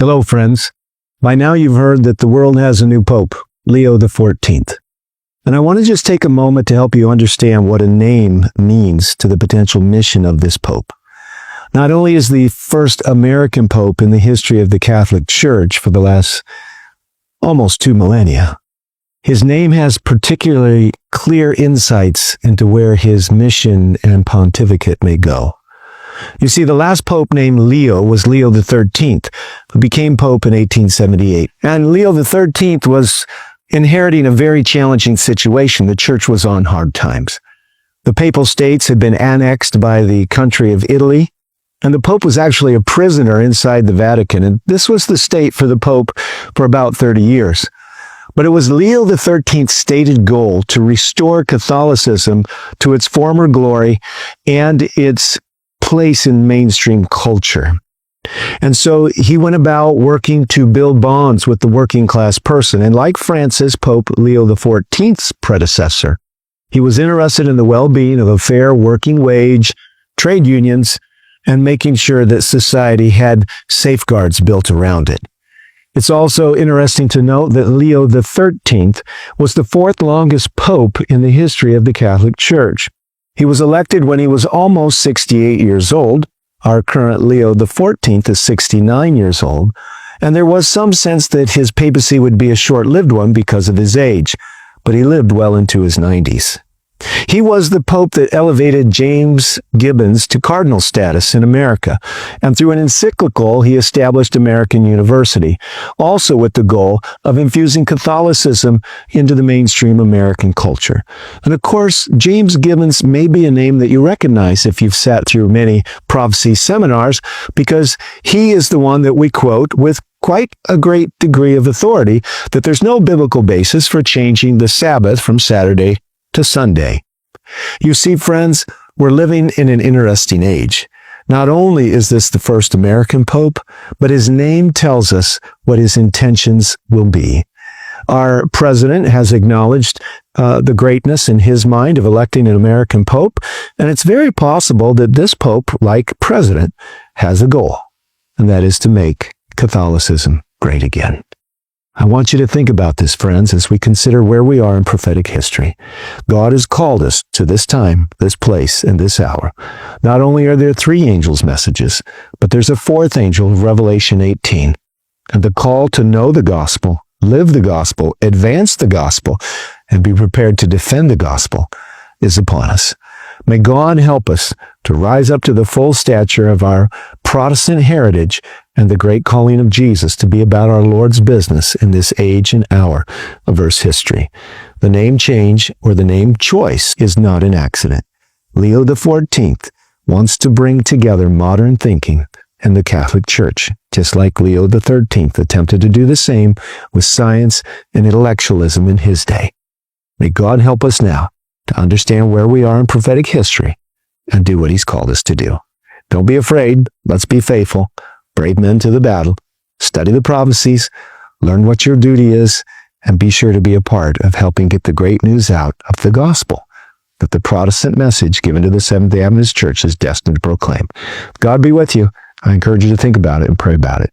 Hello, friends. By now you've heard that the world has a new Pope, Leo XIV. And I want to just take a moment to help you understand what a name means to the potential mission of this Pope. Not only is the first American Pope in the history of the Catholic Church for the last almost 2 millennia, his name has particularly clear insights into where his mission and pontificate may go. You see, the last pope named Leo was Leo XIII, who became pope in 1878. And Leo XIII was inheriting a very challenging situation. The church was on hard times. The papal states had been annexed by the country of Italy, and the pope was actually a prisoner inside the Vatican. And this was the state for the pope for about 30 years. But it was Leo XIII's stated goal to restore Catholicism to its former glory and its place in mainstream culture. And so he went about working to build bonds with the working class person. And like Francis, Pope Leo XIV's predecessor, he was interested in the well-being of a fair working wage, trade unions, and making sure that society had safeguards built around it. It's also interesting to note that Leo XIII was the 4th longest pope in the history of the Catholic Church. He was elected when he was almost 68 years old. Our current Leo XIV is 69 years old, and there was some sense that his papacy would be a short-lived one because of his age, but he lived well into his 90s. He was the pope that elevated James Gibbons to cardinal status in America, and through an encyclical, he established American University, also with the goal of infusing Catholicism into the mainstream American culture. And of course, James Gibbons may be a name that you recognize if you've sat through many prophecy seminars, because he is the one that we quote with quite a great degree of authority that there's no biblical basis for changing the Sabbath from Saturday to Sunday. You see, friends, we're living in an interesting age. Not only is this the first American Pope, but his name tells us what his intentions will be. Our president has acknowledged the greatness in his mind of electing an American Pope, and it's very possible that this Pope, like president, has a goal, and that is to make Catholicism great again. I want you to think about this, friends, as we consider where we are in prophetic history. God has called us to this time, this place, and this hour. Not only are there 3 angels' messages, but there's a 4th angel of Revelation 18. And the call to know the gospel, live the gospel, advance the gospel, and be prepared to defend the gospel is upon us. May God help us to rise up to the full stature of our Protestant heritage and the great calling of Jesus to be about our Lord's business in this age and hour of Earth's history. The name change or the name choice is not an accident. Leo XIV wants to bring together modern thinking and the Catholic Church, just like Leo XIII attempted to do the same with science and intellectualism in his day. May God help us now to understand where we are in prophetic history and do what he's called us to do. Don't be afraid. Let's be faithful. Brave men to the battle. Study the prophecies. Learn what your duty is, and be sure to be a part of helping get the great news out of the gospel that the Protestant message given to the Seventh-day Adventist Church is destined to proclaim. God be with you. I encourage you to think about it and pray about it.